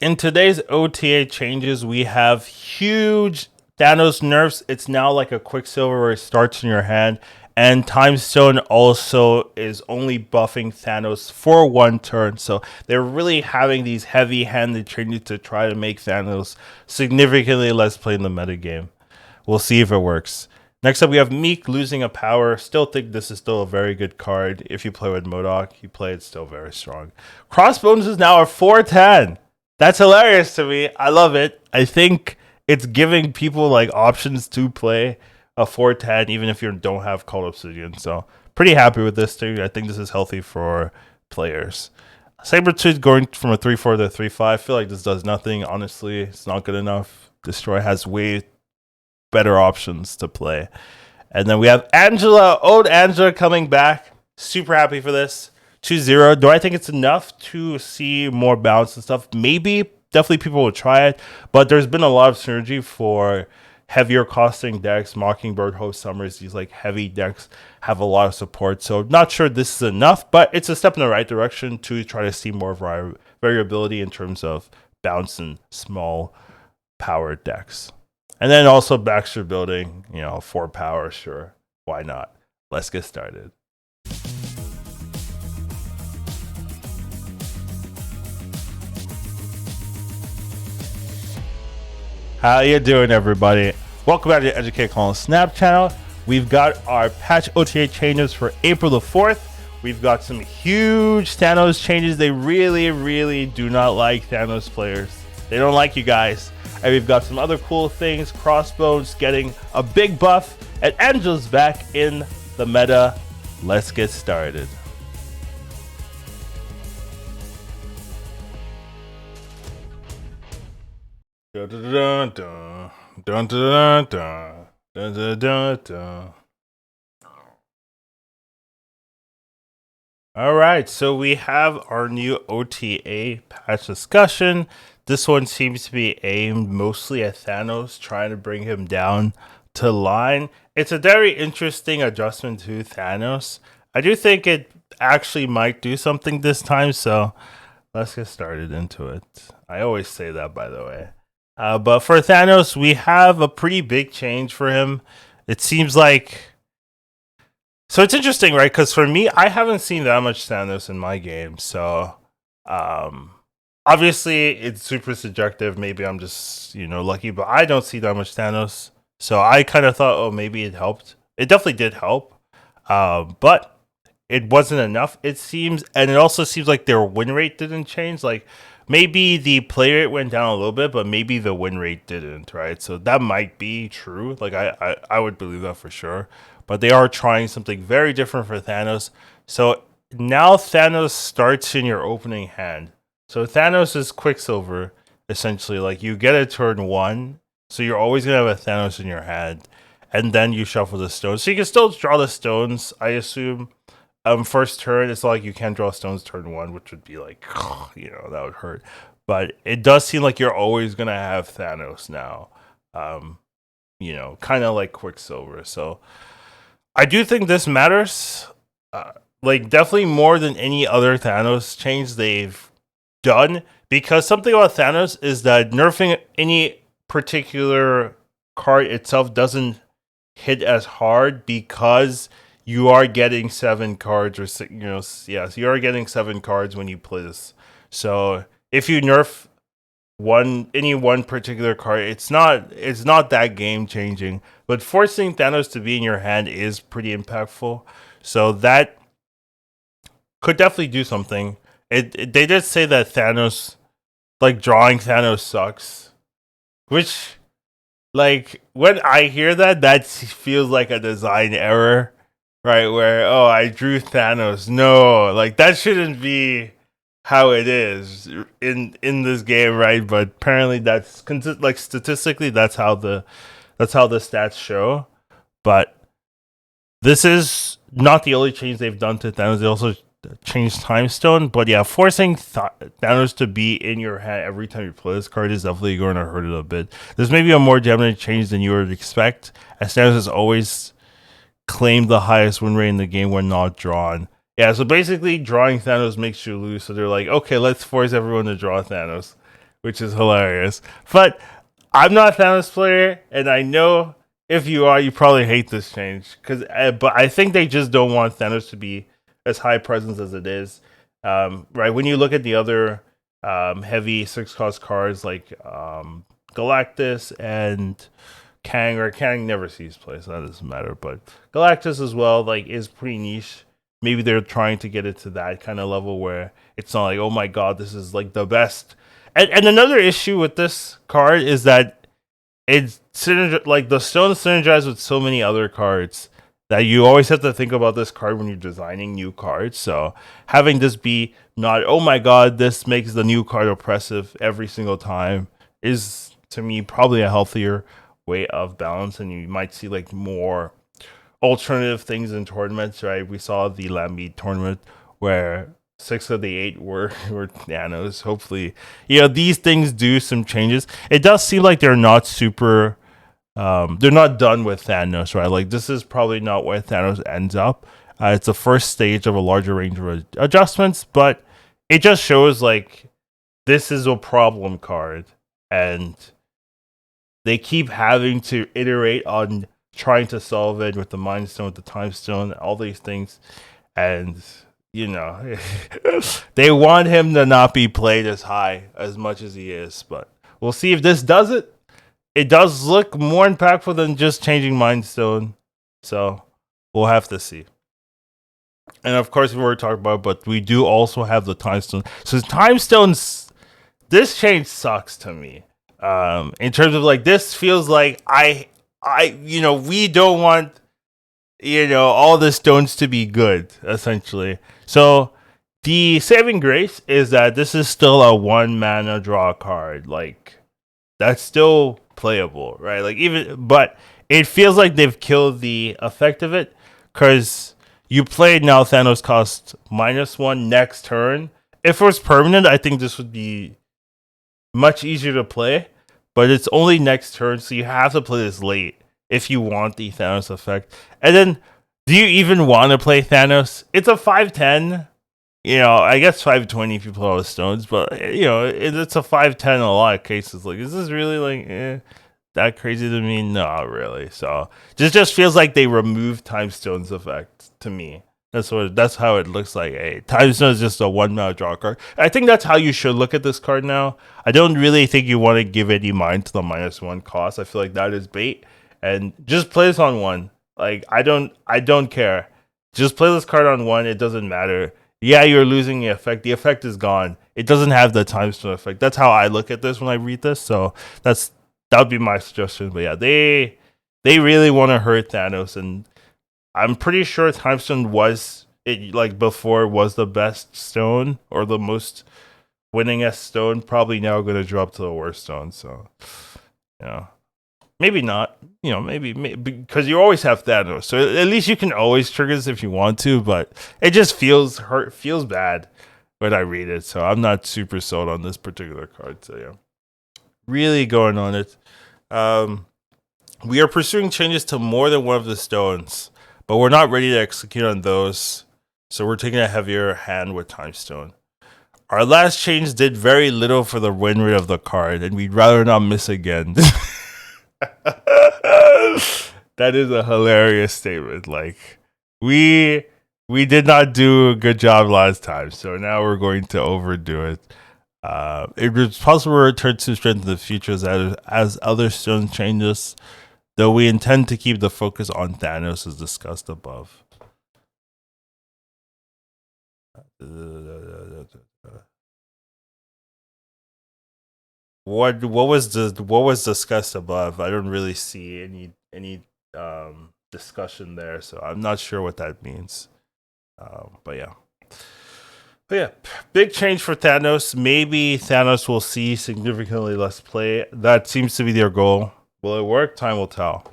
in today's OTA changes, we have huge Thanos nerfs. It's now like a Quicksilver where it starts in your hand. And Time Stone also is only buffing Thanos for one turn. So they're really having these heavy-handed changes to try to make Thanos significantly less play in the metagame. We'll see if it works. Next up, we have Miek losing a power. Still think this is still a very good card. If you play with MODOK, you play it still very strong. Crossbones is now a 410. That's hilarious to me. I love it. I think it's giving people like options to play a 410 even if you don't have Cult Obsidian. So pretty happy with this too. I think this is healthy for players. Sabretooth going from a 3-4 to a 3-5. I feel like this does nothing. Honestly, it's not good enough. Destroy has way better options to play. And then we have Angela, old Angela coming back. Super happy for this. 2-0. Do I think it's enough to see more balance and stuff? Maybe. Definitely people will try it. But there's been a lot of synergy for heavier costing decks. Mockingbird, Hope Summers, these like heavy decks have a lot of support. So not sure this is enough, but it's a step in the right direction to try to see more variability in terms of bounce and small power decks. And then also Baxter building, 4 power, sure. Why not? Let's get started. How you doing, everybody? Welcome back to the Educate Colin Snap channel. We've got our patch OTA changes for April the 4th. We've got some huge Thanos changes. They really, really do not like Thanos players. They don't like you guys. And we've got some other cool things. Crossbones getting a big buff. And Angela's back in the meta. Let's get started. Dun, dun, dun, dun, dun, dun, dun, dun, dun, dun. All right, so we have our new OTA patch discussion. This one seems to be aimed mostly at Thanos, trying to bring him down to line. It's a very interesting adjustment to Thanos. I do think it actually might do something this time, so let's get started into it. I always say that, by the way. But for Thanos, we have a pretty big change for him. It seems like... So it's interesting, right? Because for me, I haven't seen that much Thanos in my game. So obviously, it's super subjective. Maybe I'm just, lucky. But I don't see that much Thanos. So I kind of thought, oh, maybe it helped. It definitely did help. But it wasn't enough, it seems. And it also seems like their win rate didn't change. Like, maybe the play rate went down a little bit, but maybe the win rate didn't, right? So that might be true. Like, I would believe that for sure. But they are trying something very different for Thanos. So now Thanos starts in your opening hand. So Thanos is Quicksilver, essentially. Like, you get a turn 1, so you're always going to have a Thanos in your hand. And then you shuffle the stones. So you can still draw the stones, I assume. First turn, it's not like you can't draw stones turn 1, which would be like, that would hurt. But it does seem like you're always gonna have Thanos now. Kind of like Quicksilver. So I do think this matters. Like, definitely more than any other Thanos change they've done. Because something about Thanos is that nerfing any particular card itself doesn't hit as hard because you are getting 7 cards, or so you are getting 7 cards when you play this. So if you nerf any one particular card, it's not that game changing. But forcing Thanos to be in your hand is pretty impactful. So that could definitely do something. They did say that Thanos, like, drawing Thanos sucks, which, like, when I hear that feels like a design error. Right, where, I drew Thanos. No, like, that shouldn't be how it is in this game, right? But apparently that's, like, statistically, that's how the stats show. But this is not the only change they've done to Thanos. They also changed Time Stone. But yeah, forcing Thanos to be in your hand every time you play this card is definitely going to hurt it a bit. There's maybe a more dominant change than you would expect, as Thanos is always claimed the highest win rate in the game when not drawn. Yeah, so basically drawing Thanos makes you lose. So they're like, okay, let's force everyone to draw Thanos, which is hilarious. But I'm not a Thanos player, and I know if you are, you probably hate this change. But I think they just don't want Thanos to be as high presence as it is. Right when you look at the other heavy 6 cost cards like Galactus and Kang, or Kang never sees play, so that doesn't matter. But Galactus as well, like, is pretty niche. Maybe they're trying to get it to that kind of level where it's not like, oh my god, this is like the best. And another issue with this card is that like the stones synergize with so many other cards that you always have to think about this card when you're designing new cards. So having this be not, oh my god, this makes the new card oppressive every single time is, to me, probably a healthier way of balance. And you might see like more alternative things in tournaments, right? We saw the Lambeed tournament where 6 of the 8 were Thanos. Hopefully, these things do some changes. It does seem like they're not super they're not done with Thanos, right? Like, this is probably not where Thanos ends up. It's the first stage of a larger range of adjustments, but it just shows like this is a problem card, and they keep having to iterate on trying to solve it with the Mind Stone, with the Time Stone, all these things, and they want him to not be played as high as much as he is. But we'll see if this does it. It does look more impactful than just changing Mind Stone, so we'll have to see. And of course, we were talking about, but we do also have the Time Stone. So Time Stones, this change sucks to me. In terms of like, this feels like we don't want all the stones to be good, essentially. So the saving grace is that this is still a 1 mana draw card. Like, that's still playable, right? Like, but it feels like they've killed the effect of it, because you played, now Thanos costs -1 next turn. If it was permanent, I think this would be much easier to play, but it's only next turn, so you have to play this late if you want the Thanos effect. And then, do you even want to play Thanos? It's a 5/10. I guess 5/20 if you play all the stones, but it's a 5/10 in a lot of cases. Like, is this really like that crazy to me? Not really. So this just feels like they removed Time Stone's effect to me. That's how it looks like. Hey, Time Stone is just a 1 mana draw card. I think that's how you should look at this card now. I don't really think you want to give any mind to the -1 cost. I feel like that is bait, and just play this on 1. Like, I don't care. Just play this card on 1. It doesn't matter. Yeah, you're losing the effect. The effect is gone. It doesn't have the Time Stone effect. That's how I look at this when I read this. So that would be my suggestion. But yeah, they really want to hurt Thanos, and I'm pretty sure Time Stone was before was the best stone, or the most winningest stone. Probably now going to drop to the worst stone. So maybe not. Maybe because you always have Thanos, so at least you can always trigger this if you want to. But it just feels bad when I read it. So I'm not super sold on this particular card. So yeah, really going on it. We are pursuing changes to more than one of the stones, but we're not ready to execute on those. So we're taking a heavier hand with Time Stone. Our last change did very little for the win rate of the card, and we'd rather not miss again. That is a hilarious statement. Like, we did not do a good job last time, so now we're going to overdo it. It was possible to return to strength in the future as other stones changes, though we intend to keep the focus on Thanos as discussed above. What was discussed above? I don't really see any discussion there, so I'm not sure what that means. But yeah, big change for Thanos. Maybe Thanos will see significantly less play. That seems to be their goal. Will it work? Time will tell.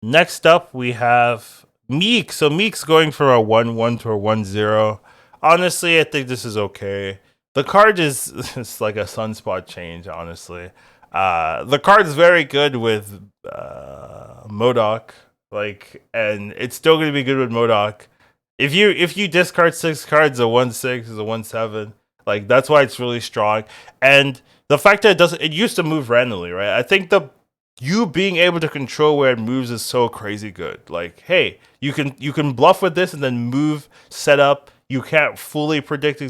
Next up, we have Miek. So Miek's going for a 1/1 to a 1/0. Honestly, I think this is okay. The card is it's like a sunspot change, honestly. The card's very good with MODOK, and it's still going to be good with MODOK. If you discard 6 cards, a 1/6 is a 1/7. Like, that's why it's really strong. And the fact that it used to move randomly, right? I think the you being able to control where it moves is so crazy good. Like, hey, you can bluff with this and then move set up. You can't fully predict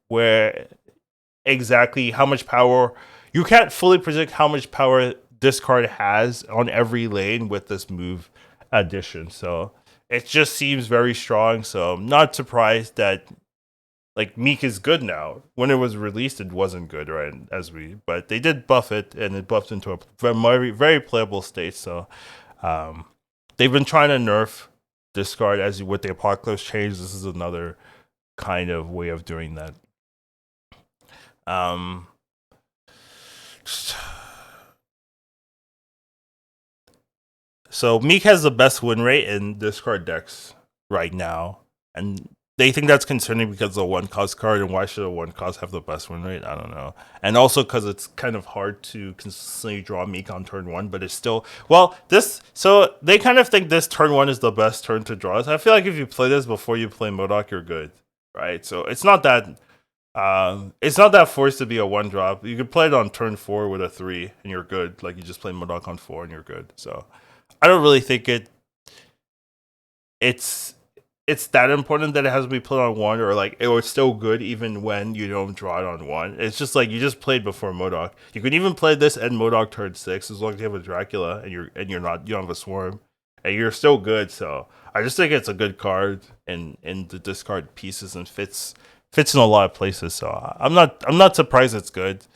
where exactly how much power you can't fully predict how much power this card has on every lane with this move addition. So it just seems very strong. So I'm not surprised that like Miek is good now. When it was released, it wasn't good, right? But they did buff it, and it buffed into a very playable state. So um, they've been trying to nerf this card as with the Apocalypse change. This is another kind of way of doing that. Um, so Miek has the best win rate in discard decks right now, and they think that's concerning because of the one cost card, and why should a one cost have the best win rate? I don't know. And also because it's kind of hard to consistently draw Miek on turn one, but it's still so they kind of think this turn one is the best turn to draw. So I feel like if you play this before you play MODOK, you're good, right? So it's not that forced to be a one drop. You could play it on turn four with a 3 and you're good. Like you just play MODOK on 4 and you're good. So I don't really think it's that important that it has to be played on 1, or like it was still good even when you don't draw it on 1. It's just like you just played before MODOK. You can even play this and MODOK turn 6 as long as you have a Dracula and you don't have a Swarm and you're still good. So I just think it's a good card in the discard pieces and fits in a lot of places. So I'm not surprised it's good.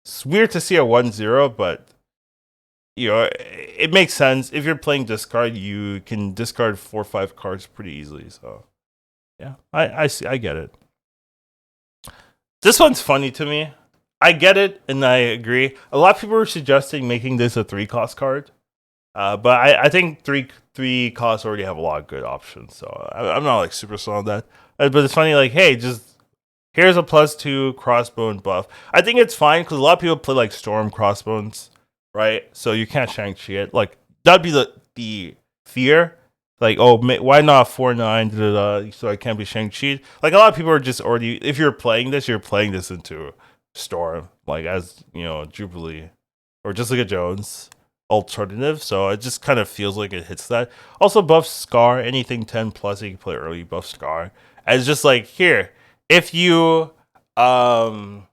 It's weird to see a 1-0, but it makes sense. If you're playing discard, you can discard 4 or 5 cards pretty easily. So yeah, I see, I get it. This one's funny to me. I get it and I agree. A lot of people were suggesting making this a 3-cost card, but I think three costs already have a lot of good options. So I'm not like super sold on that. But it's funny, like, hey, just here's a +2 crossbone buff. I think it's fine because a lot of people play like Storm Crossbones, right? So you can't Shang-Chi it. Like, that'd be the fear. Like, oh, why not 4/9? So I can't be Shang-Chi. Like, a lot of people are just already, if you're playing this into Storm, like, as, Jubilee. Or just like a Jones alternative. So it just kind of feels like it hits that. Also, buff Scar. Anything 10 plus, you can play early, buff Scar. And it's just like, here, if you wanted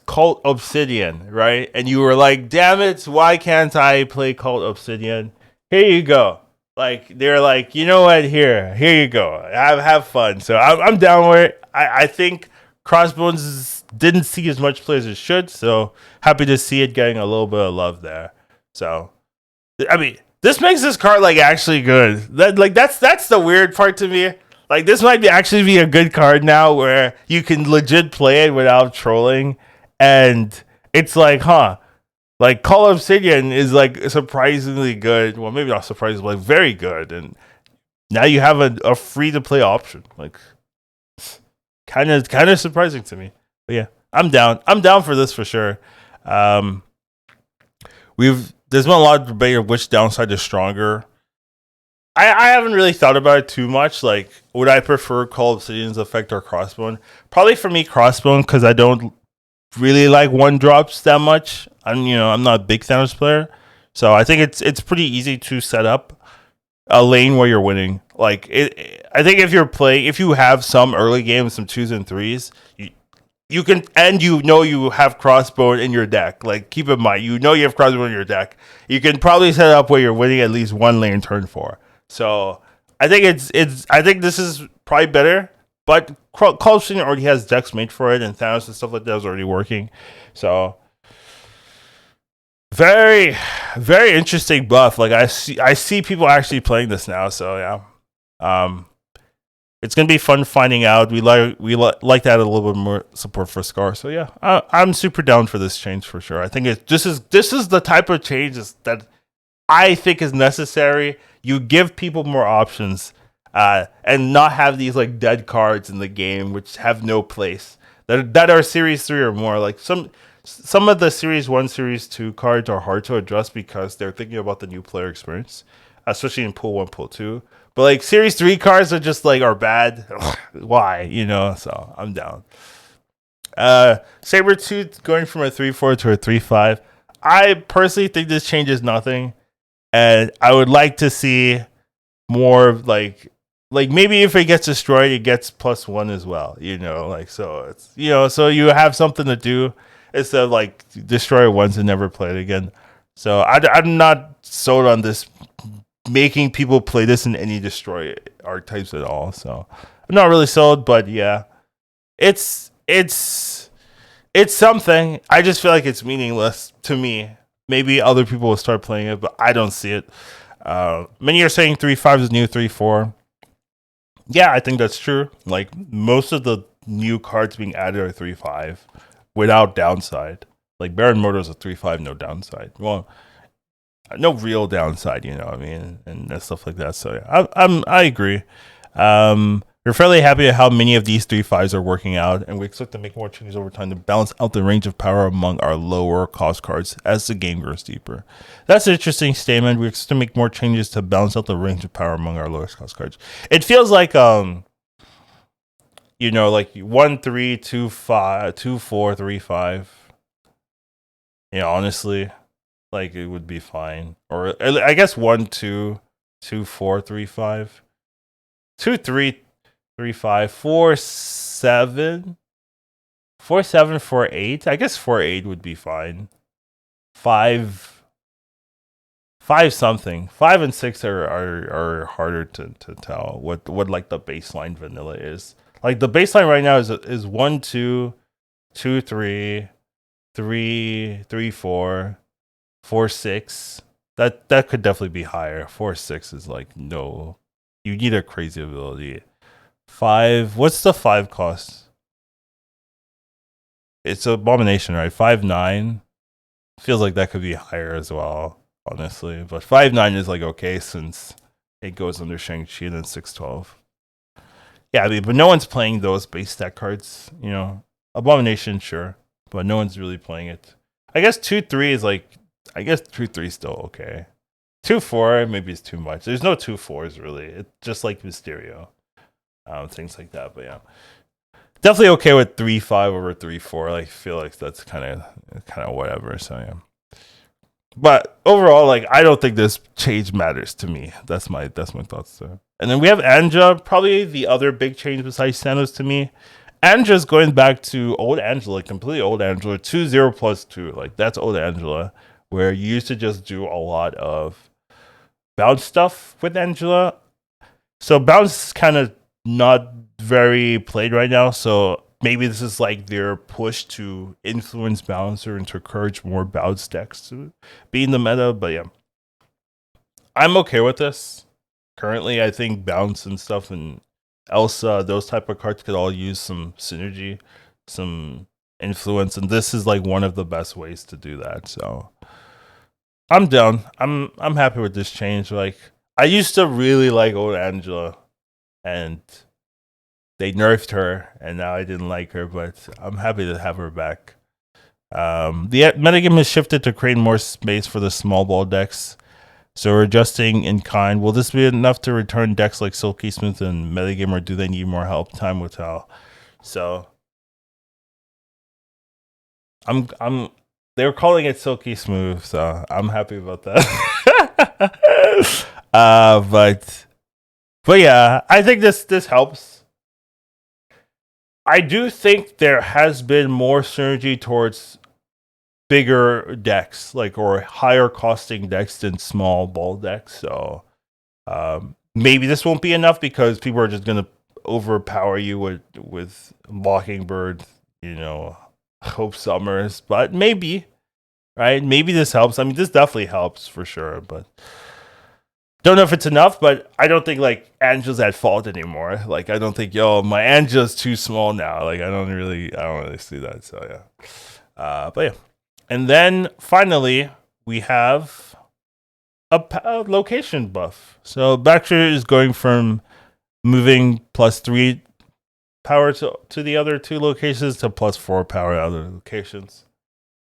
Cult Obsidian, right? And you were like, damn it, why can't I play Cult Obsidian? Here you go. Like, they're like, you know what? Here you go. Have fun. So I'm down with it. I think Crossbones didn't see as much play as it should. So happy to see it getting a little bit of love there. So, I mean, this makes this card like actually good. That's the weird part to me. Like, this might actually be a good card now where you can legit play it without trolling. And it's like, like Call of Obsidian is like surprisingly good. Well, maybe not surprisingly, but like very good. And now you have a free to play option. Like, kind of surprising to me. But yeah, I'm down. I'm down for this for sure. There's been a lot of debate of which downside is stronger. I haven't really thought about it too much. Like, would I prefer Call of Obsidian's effect or Crossbone? Probably for me, Crossbone, because I don't really like 1-drops that much. I'm not a big Thanos player, so I think it's pretty easy to set up a lane where you're winning. Like, I think if you have some early games, some 2s and 3s, you can, and you have Crossbone in your deck. Like, keep in mind, you have Crossbone in your deck. You can probably set up where you're winning at least one lane turn 4. So I think I think this is probably better, but Call of Duty already has decks made for it, and Thanos and stuff like that is already working. So very, very interesting buff. Like, I see people actually playing this now. So yeah, it's gonna be fun finding out. We like to add a little bit more support for Scar. So yeah, I'm super down for this change for sure. I think this is the type of changes that I think is necessary. You give people more options, and not have these like dead cards in the game which have no place that are Series 3 or more. Like, some of the Series 1, Series 2 cards are hard to adjust because they're thinking about the new player experience, especially in Pool 1, Pool 2. But like Series 3 cards are just like are bad. Why? So I'm down. Sabretooth going from a 3-4 to a 3-5. I personally think this changes nothing, and I would like to see more like maybe if it gets destroyed, it gets +1 as well. Like so it's so you have something to do instead of like destroy it once and never play it again. So I'm not sold on this making people play this in any destroy archetypes at all. So I'm not really sold, but yeah, it's it's something. I just feel like it's meaningless to me. Maybe other people will start playing it, but I don't see it. Many are saying 3-5 is new 3-4. Yeah, I think that's true. Like most of the new cards being added are 3-5 without downside. Like Baron Mordo is a 3-5, no downside. Well, no real downside, you know what I mean, and stuff like that. So yeah, I agree. We're fairly happy at how many of these 3-5s are working out, and we expect to make more changes over time to balance out the range of power among our lower cost cards as the game grows deeper. That's an interesting statement. We expect to make more changes to balance out the range of power among our lowest cost cards. It feels like like 1-3, 2-5, 2-4, 3-5. Honestly, like it would be fine. Or I guess 1-2, 2-4, 3-5, 2-3. 3-5, 4-7, 4-7, 4-8. I guess 4-8 would be fine. 5 something. 5 and 6 are harder to tell what like the baseline vanilla is. Like the baseline right now is 1, 2, 2, 3, 3, 3, 4, 4, 6. That could definitely be higher. 4, 6 is like no. You need a crazy ability. 5. What's the 5 cost? It's Abomination, right? 5-9 feels like that could be higher as well, honestly. But 5-9 is like okay since it goes under Shang-Chi and then 6-12. Yeah, I mean, but no one's playing those base stat cards. Abomination, sure, but no one's really playing it. I guess 2-3 is like. I guess 2-3 is still okay. 2-4 maybe is too much. There's no 2-4s really. It's just like Mysterio. Things like that. But yeah, definitely okay with 3-5 over 3-4. Like, I feel like that's kind of whatever. So yeah, but overall, like I don't think this change matters to me. That's my thoughts there. And then we have Anja, probably the other big change besides Thanos to me. Anja's going back to old Angela, like completely old Angela, 2-0+2. Like that's old Angela, where you used to just do a lot of bounce stuff with Angela. So bounce is kind of not very played right now, so maybe this is like their push to influence Balancer and to encourage more bounce decks to be in the meta. But yeah, I'm okay with this. Currently, I think bounce and stuff and Elsa, those type of cards could all use some synergy, some influence, and this is like one of the best ways to do that. So I'm down. I'm happy with this change. Like I used to really like old Angela, and they nerfed her, and now I didn't like her, but I'm happy to have her back. The metagame has shifted to create more space for the small ball decks, so we're adjusting in kind. Will this be enough to return decks like Silky Smooth and metagame, or do they need more help? Time will tell. So I'm they were calling it Silky Smooth, so I'm happy about that. But yeah, I think this helps. I do think there has been more synergy towards bigger decks, like or higher costing decks than small ball decks. So maybe this won't be enough because people are just gonna overpower you with Mockingbird, Hope Summers. But maybe, right? Maybe this helps. I mean, this definitely helps for sure, but don't know if it's enough, but I don't think like Angela's at fault anymore. Like I don't think my Angela's too small now. Like I don't really see that. So yeah, but yeah, and then finally we have a location buff. So Baxter is going from moving +3 power to the other 2 locations to +4 power at other locations.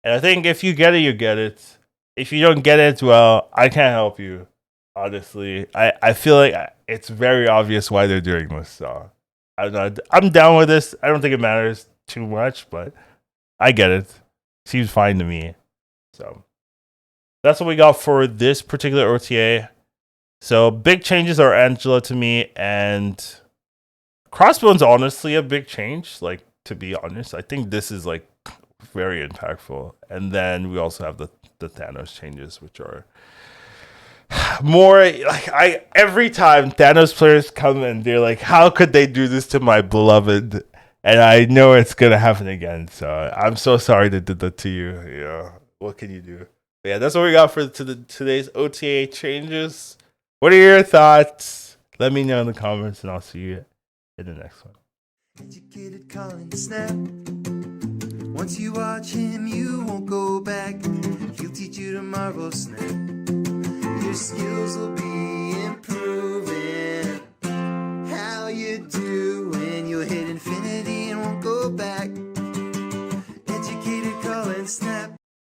And I think if you get it, you get it. If you don't get it, well, I can't help you. Honestly, I feel like it's very obvious why they're doing this. So I'm down with this. I don't think it matters. too much, but I get it. Seems fine to me. So that's what we got for this particular OTA. So big changes are Angela to me, and Crossbones honestly a big change. Like, to be honest, I think this is like very impactful. And then we also have the Thanos changes, which are more like every time Thanos players come and they're like, how could they do this to my beloved? And I know it's gonna happen again. So I'm so sorry they did that to you. Yeah, what can you do? But yeah, that's what we got for today's OTA changes. What are your thoughts? Let me know in the comments, and I'll see you in the next one. Educated calling snap. Once you watch him, you won't go back. He'll teach you tomorrow, snap. Your skills will be improved.